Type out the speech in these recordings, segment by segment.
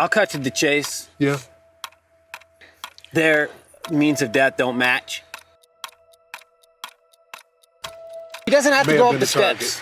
I'll cut to the chase. Yeah. Their means of death don't match. He doesn't have to go up the steps.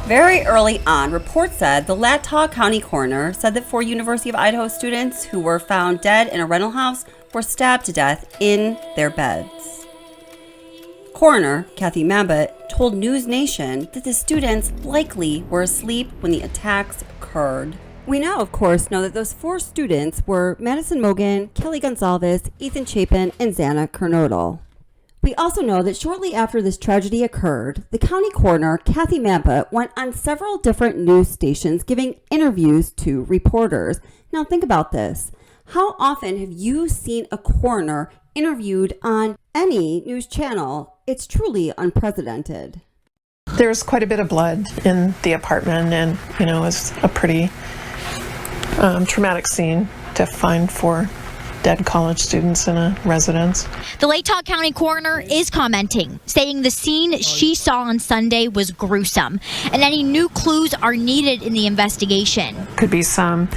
Very early on, reports said the Latah County Coroner said that 4 University of Idaho students who were found dead in a rental house were stabbed to death in their beds. Coroner Cathy Mambutt told News Nation that the students likely were asleep when the attacks occurred. We now, of course, know that those 4 students were Madison Mogan, Kelly Goncalves, Ethan Chapin, and Xana Kernodle. We also know that shortly after this tragedy occurred, the county coroner, Cathy Mambutt, went on several different news stations giving interviews to reporters. Now think about this. How often have you seen a coroner interviewed on any news channel? It's truly unprecedented. There's quite a bit of blood in the apartment, and, it's a pretty traumatic scene to find 4 dead college students in a residence. The Latah County Coroner is commenting, saying the scene she saw on Sunday was gruesome, and any new clues are needed in the investigation. Could be some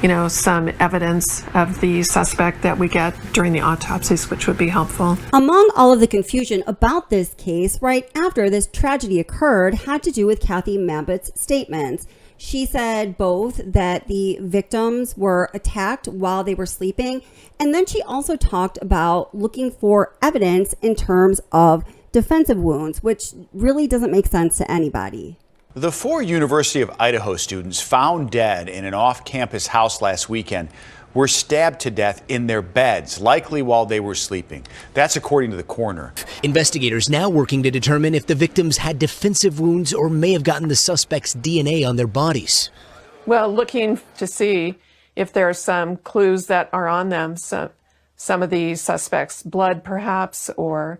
evidence of the suspect that we get during the autopsies, which would be helpful. Among all of the confusion about this case, right after this tragedy occurred, had to do with Cathy Mambutt's statements. She said both that the victims were attacked while they were sleeping, and then she also talked about looking for evidence in terms of defensive wounds, which really doesn't make sense to anybody. The 4 University of Idaho students found dead in an off-campus house last weekend were stabbed to death in their beds, likely while they were sleeping. That's according to the coroner. Investigators now working to determine if the victims had defensive wounds or may have gotten the suspect's DNA on their bodies. Well, looking to see if there are some clues that are on them, some of the suspects' blood perhaps, or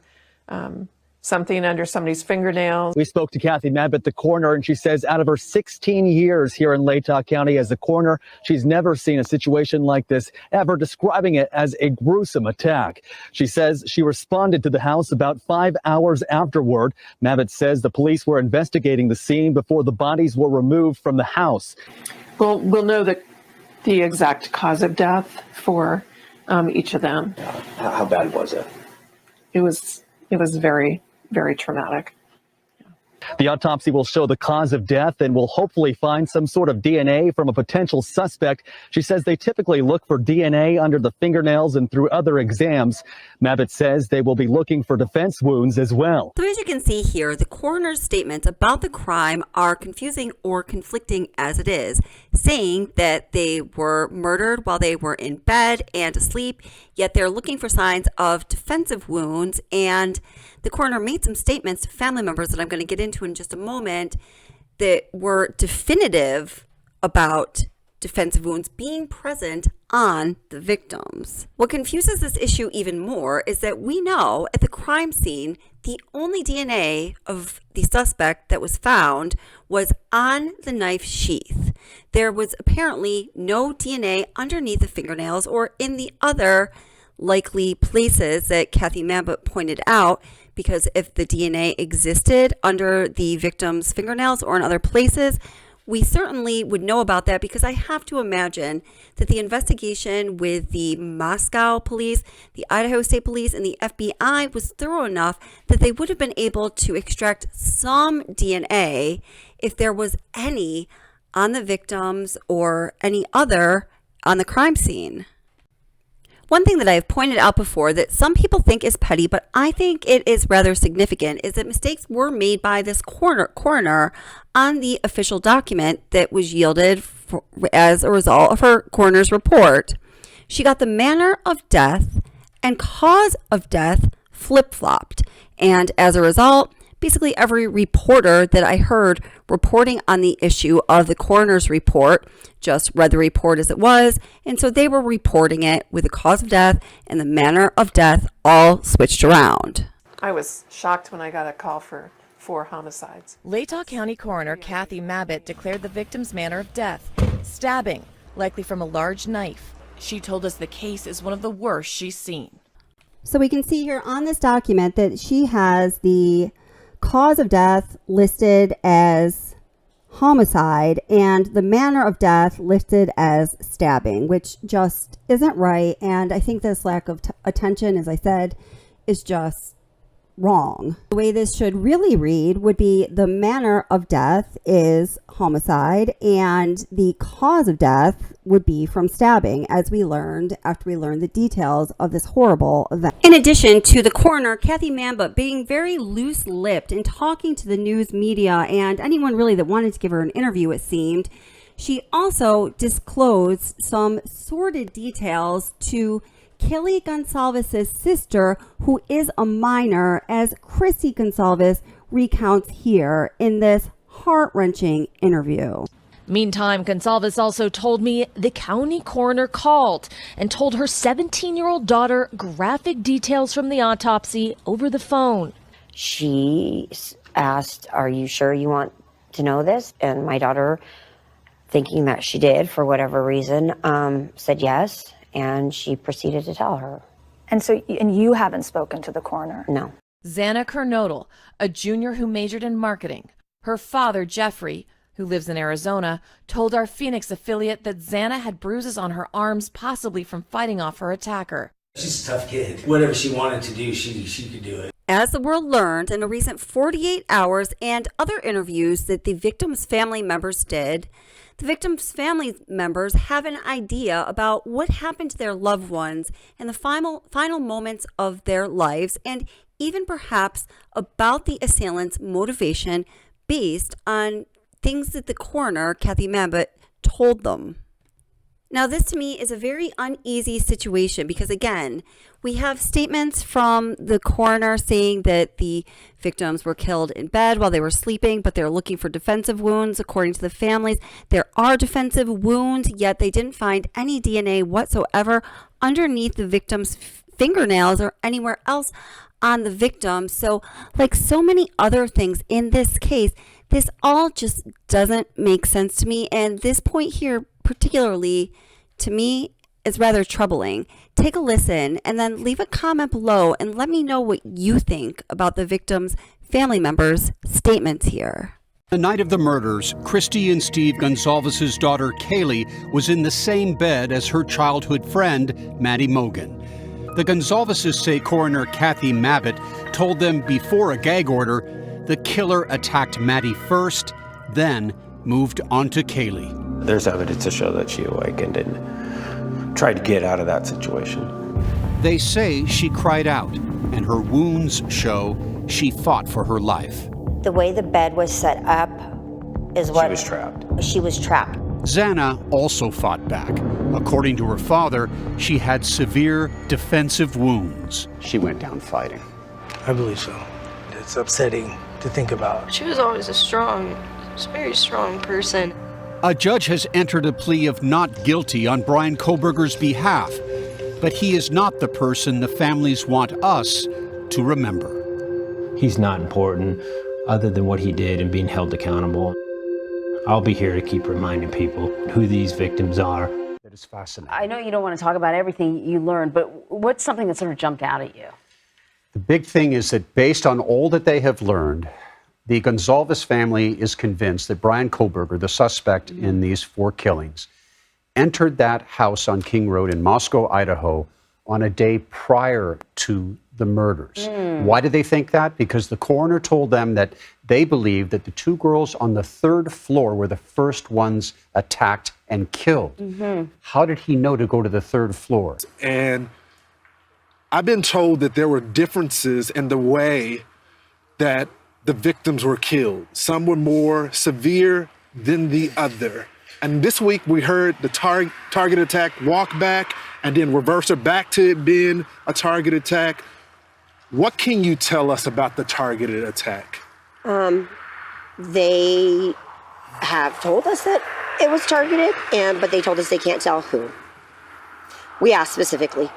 something under somebody's fingernails. We spoke to Cathy Mambutt, the coroner, and she says out of her 16 years here in Latah County as a coroner, she's never seen a situation like this ever, describing it as a gruesome attack. She says she responded to the house about 5 hours afterward. Mambutt says the police were investigating the scene before the bodies were removed from the house. Well, we'll know the exact cause of death for each of them. How bad was it? It was very, very traumatic. The autopsy will show the cause of death and will hopefully find some sort of DNA from a potential suspect. She says they typically look for DNA under the fingernails and through other exams. Mambutt says they will be looking for defense wounds as well. So as you can see here, the coroner's statements about the crime are confusing or conflicting as it is, saying that they were murdered while they were in bed and asleep, yet they're looking for signs of defensive wounds. And the coroner made some statements to family members that I'm going to get into in just a moment, that were definitive about defensive wounds being present on the victims. What confuses this issue even more is that we know at the crime scene, the only DNA of the suspect that was found was on the knife sheath. There was apparently no DNA underneath the fingernails or in the other likely places that Cathy Mambutt pointed out, because if the DNA existed under the victim's fingernails or in other places, we certainly would know about that, because I have to imagine that the investigation with the Moscow police, the Idaho State Police, and the FBI was thorough enough that they would have been able to extract some DNA if there was any on the victims or any other on the crime scene. One thing that I have pointed out before that some people think is petty, but I think it is rather significant, is that mistakes were made by this coroner on the official document that was yielded as a result of her coroner's report. She got the manner of death and cause of death flip-flopped, and as a result, basically every reporter that I heard reporting on the issue of the coroner's report just read the report as it was, and so they were reporting it with the cause of death and the manner of death all switched around. I was shocked when I got a call for 4 homicides. Latah County Coroner Cathy Mambutt declared the victim's manner of death stabbing, likely from a large knife. She told us the case is one of the worst she's seen. So we can see here on this document that she has the cause of death listed as homicide and the manner of death listed as stabbing, which just isn't right. And I think this lack of attention, as I said, is just wrong. The way this should really read would be the manner of death is homicide and the cause of death would be from stabbing, as we learned after we learned the details of this horrible event. In addition to the coroner, Cathy Mambutt, being very loose-lipped and talking to the news media and anyone really that wanted to give her an interview, it seemed, she also disclosed some sordid details to Kelly Goncalves' sister, who is a minor, as Christy Goncalves recounts here in this heart-wrenching interview. Meantime, Goncalves also told me the county coroner called and told her 17-year-old daughter graphic details from the autopsy over the phone. She asked, "Are you sure you want to know this?" And my daughter, thinking that she did for whatever reason, said yes. And she proceeded to tell her. And you haven't spoken to the coroner? No. Xana Kernodle, a junior who majored in marketing. Her father, Jeffrey, who lives in Arizona, told our Phoenix affiliate that Xana had bruises on her arms, possibly from fighting off her attacker. She's a tough kid. Whatever she wanted to do, she could do it. As the world learned in a recent 48 hours and other interviews that the victims' family members did, the victims' family members have an idea about what happened to their loved ones in the final moments of their lives, and even perhaps about the assailant's motivation based on things that the coroner, Cathy Mambutt, told them. Now, this to me is a very uneasy situation because, again, we have statements from the coroner saying that the victims were killed in bed while they were sleeping, but they're looking for defensive wounds. According to the families, there are defensive wounds, yet they didn't find any DNA whatsoever underneath the victim's fingernails or anywhere else on the victim. So, like so many other things in this case, this all just doesn't make sense to me. And this point here, particularly to me, is rather troubling. Take a listen and then leave a comment below and let me know what you think about the victim's family members' statements here. The night of the murders, Christy and Steve Goncalves' daughter Kaylee was in the same bed as her childhood friend, Maddie Mogan. The Goncalveses say coroner Cathy Mambutt told them before a gag order the killer attacked Maddie first, then moved on to Kaylee. There's evidence to show that she awakened and tried to get out of that situation. They say she cried out, and her wounds show she fought for her life. The way the bed was set up is what... She was trapped. She was trapped. Xana also fought back. According to her father, she had severe defensive wounds. She went down fighting. I believe so. It's upsetting to think about. She was always a strong He's a very strong person. A judge has entered a plea of not guilty on Brian Kohberger's behalf, but he is not the person the families want us to remember. He's not important other than what he did and being held accountable. I'll be here to keep reminding people who these victims are. That is fascinating. I know you don't want to talk about everything you learned, but what's something that sort of jumped out at you? The big thing is that based on all that they have learned, the Goncalves family is convinced that Brian Kohberger, the suspect in these 4 killings, entered that house on King Road in Moscow, Idaho, on a day prior to the murders. Why did they think that? Because the coroner told them that they believed that the 2 girls on the 3rd floor were the first ones attacked and killed. How did he know to go to the 3rd floor? And I've been told that there were differences in the way that the victims were killed. Some were more severe than the other. And this week we heard the target attack walk back and then reverse it back to it being a target attack. What can you tell us about the targeted attack? They have told us that it was targeted, but they told us they can't tell who. We asked specifically,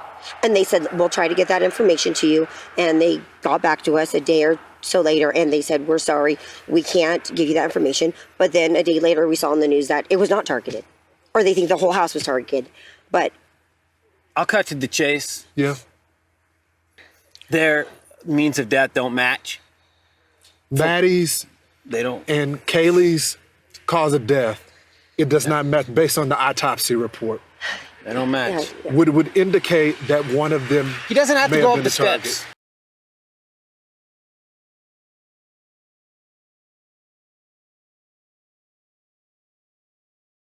and they said, we'll try to get that information to you. And they got back to us a day or so later, and they said, we're sorry, we can't give you that information. But then a day later, we saw in the news that it was not targeted, or they think the whole house was targeted. But I'll cut to the chase. Yeah. Their means of death don't match. Maddie's They don't. and Kaylee's cause of death, it does not match based on the autopsy report. They don't match. Would indicate that one of them He doesn't have to may go have up been the the target. steps.